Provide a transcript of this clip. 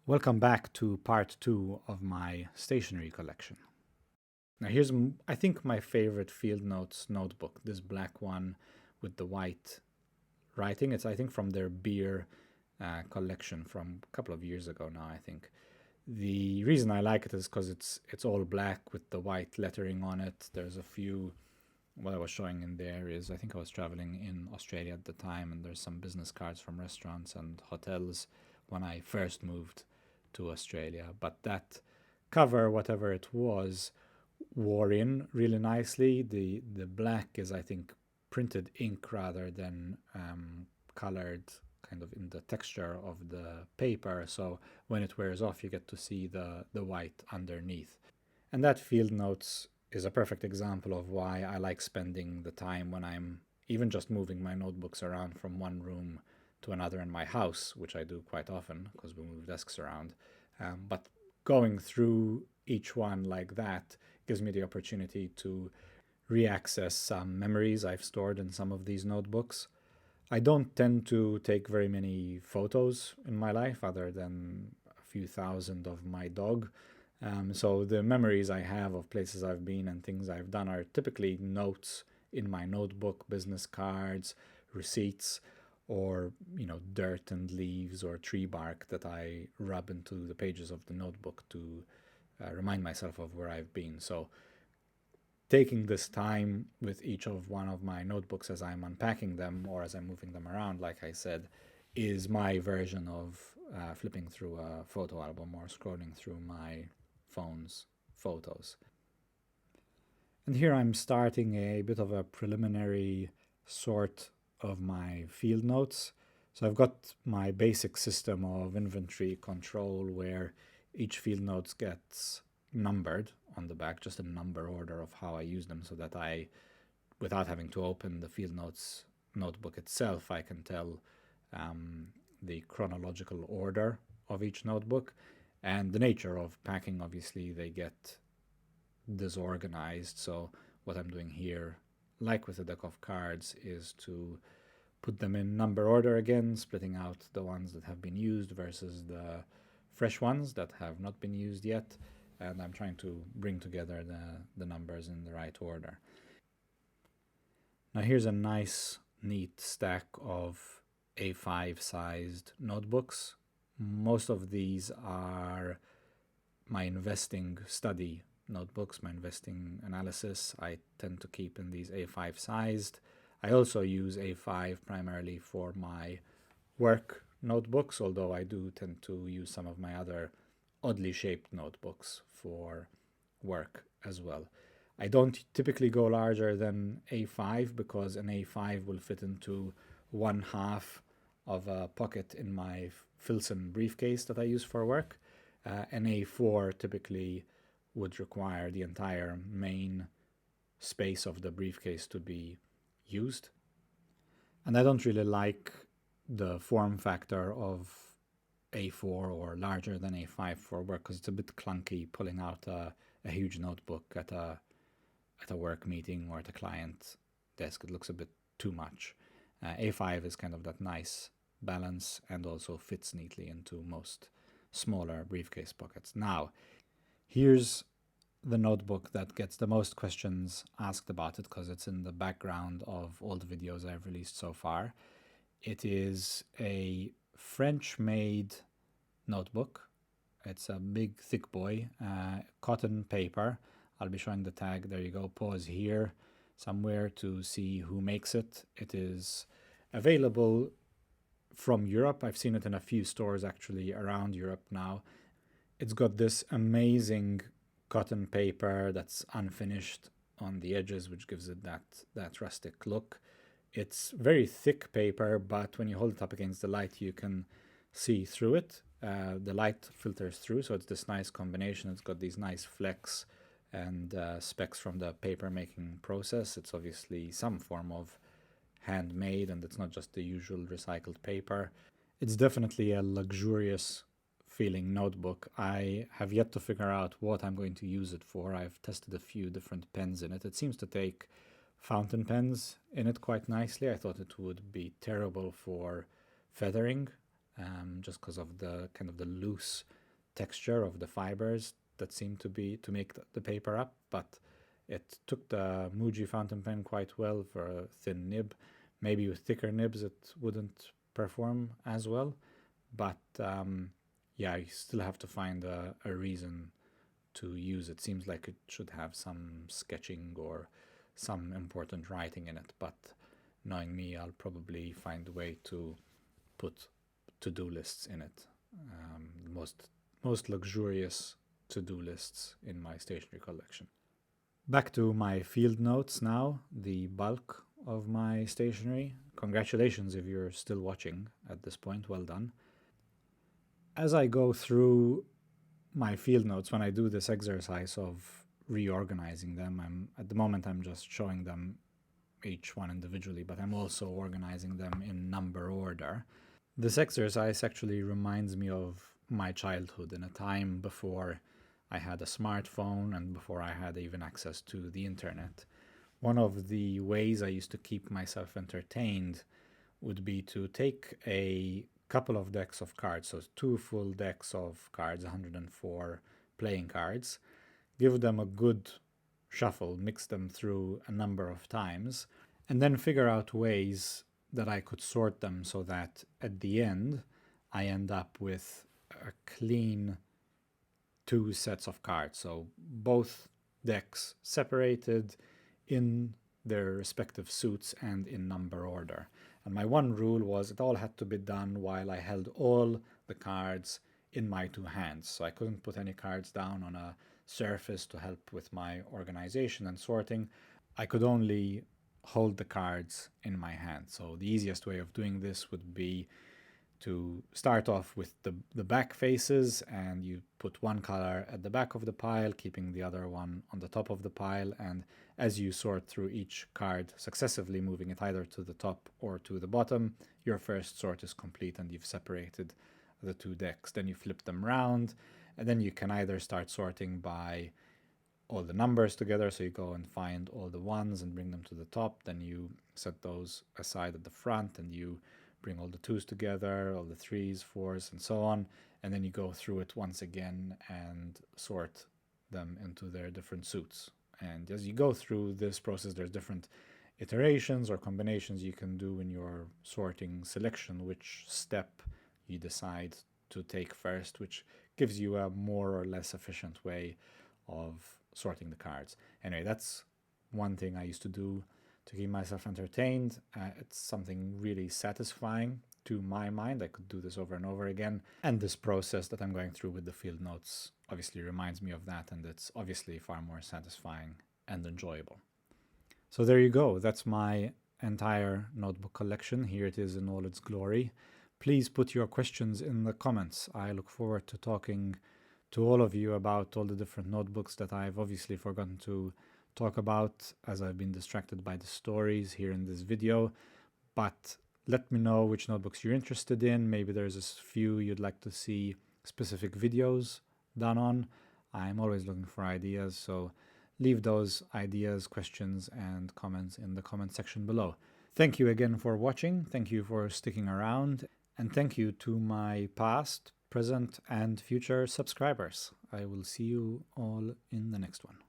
Welcome back to part 2 of my stationery collection. Now here's, I think, my favorite Field Notes notebook, this black one with the white writing. It's, I think, from their beer collection from a couple of years ago now, I think. The reason I like it is because it's all black with the white lettering on it. There's a few, what I was showing in there is, I think I was traveling in Australia at the time, and there's some business cards from restaurants and hotels when I first moved to Australia. But that cover, whatever it was, wore in really nicely. The black is, I think, printed ink rather than colored, kind of in the texture of the paper. So when it wears off, you get to see the white underneath. And that Field Notes is a perfect example of why I like spending the time when I'm even just moving my notebooks around from one room to another in my house, which I do quite often because we move desks around. But going through each one like that gives me the opportunity to re-access some memories I've stored in some of these notebooks. I don't tend to take very many photos in my life other than a few thousand of my dog. So the memories I have of places I've been and things I've done are typically notes in my notebook, business cards, receipts, or dirt and leaves or tree bark that I rub into the pages of the notebook to remind myself of where I've been. So taking this time with each of one of my notebooks as I'm unpacking them or as I'm moving them around, like I said, is my version of flipping through a photo album or scrolling through my phone's photos. And here I'm starting a bit of a preliminary sort of my field notes. So I've got my basic system of inventory control where each field notes gets numbered on the back, just a number order of how I use them, so that I, without having to open the field notes notebook itself, I can tell the chronological order of each notebook. And the nature of packing, obviously, they get disorganized. So what I'm doing here, like with a deck of cards, is to put them in number order again, splitting out the ones that have been used versus the fresh ones that have not been used yet. And I'm trying to bring together the numbers in the right order. Now here's a nice, neat stack of A5 sized notebooks. Most of these are my investing study notebooks, my investing analysis. I tend to keep in these A5 sized. I also use A5 primarily for my work notebooks, although I do tend to use some of my other oddly shaped notebooks for work as well. I don't typically go larger than A5 because an A5 will fit into one half of a pocket in my Filson briefcase that I use for work. An A4 typically would require the entire main space of the briefcase to be used. And I don't really like the form factor of A4 or larger than A5 for work because it's a bit clunky pulling out a huge notebook at a work meeting or at a client desk. It looks a bit too much. A5 is kind of that nice balance and also fits neatly into most smaller briefcase pockets. Now, here's the notebook that gets the most questions asked about it because it's in the background of all the videos I've released so far. It is a French-made notebook. It's a big, thick boy, cotton paper. I'll be showing the tag. There you go. Pause here somewhere to see who makes it. It is available from Europe. I've seen it in a few stores actually around Europe now. It's got this amazing cotton paper that's unfinished on the edges, which gives it that rustic look. It's very thick paper, but when you hold it up against the light, you can see through it. The light filters through, so it's this nice combination. It's got these nice flecks and specks from the paper making process. It's obviously some form of handmade, and it's not just the usual recycled paper. It's definitely a luxurious feeling notebook. I have yet to figure out what I'm going to use it for. I've tested a few different pens in it. It seems to take fountain pens in it quite nicely. I thought it would be terrible for feathering, just because of the kind of the loose texture of the fibers that seem to make the paper up, but it took the Muji fountain pen quite well for a thin nib. Maybe with thicker nibs it wouldn't perform as well, but yeah, you still have to find a reason to use it. Seems like it should have some sketching or some important writing in it, but knowing me, I'll probably find a way to put to-do lists in it. Most luxurious to-do lists in my stationery collection. Back to my field notes now, the bulk of my stationery. Congratulations if you're still watching at this point, well done. As I go through my field notes, when I do this exercise of reorganizing them, at the moment I'm just showing them each one individually, but I'm also organizing them in number order. This exercise actually reminds me of my childhood, in a time before I had a smartphone and before I had even access to the internet. One of the ways I used to keep myself entertained would be to take a couple of decks of cards, so 2 full decks of cards, 104 playing cards, give them a good shuffle, mix them through a number of times, and then figure out ways that I could sort them so that at the end I end up with a clean 2 sets of cards. So both decks separated in their respective suits and in number order. And my one rule was it all had to be done while I held all the cards in my 2 hands. So I couldn't put any cards down on a surface to help with my organization and sorting. I could only hold the cards in my hand. So the easiest way of doing this would be to start off with the back faces, and you put one color at the back of the pile, keeping the other one on the top of the pile, and as you sort through each card successively, moving it either to the top or to the bottom, your first sort is complete and you've separated the 2 decks. Then you flip them around, and then you can either start sorting by all the numbers together, so you go and find all the ones and bring them to the top, then you set those aside at the front and you bring all the 2s together, all the 3s, 4s, and so on, and then you go through it once again and sort them into their different suits. And as you go through this process, there's different iterations or combinations you can do in your sorting selection, which step you decide to take first, which gives you a more or less efficient way of sorting the cards. Anyway, that's one thing I used to do to keep myself entertained. It's something really satisfying to my mind. I could do this over and over again. And this process that I'm going through with the field notes obviously reminds me of that, and it's obviously far more satisfying and enjoyable. So there you go. That's my entire notebook collection. Here it is in all its glory. Please put your questions in the comments. I look forward to talking to all of you about all the different notebooks that I've obviously forgotten to talk about as I've been distracted by the stories here in this video. But let me know which notebooks you're interested in. Maybe there's a few you'd like to see specific videos done on. I'm always looking for ideas, so leave those ideas, questions, and comments in the comment section below. Thank you again for watching. Thank you for sticking around. And thank you to my past, present, and future subscribers. I will see you all in the next one.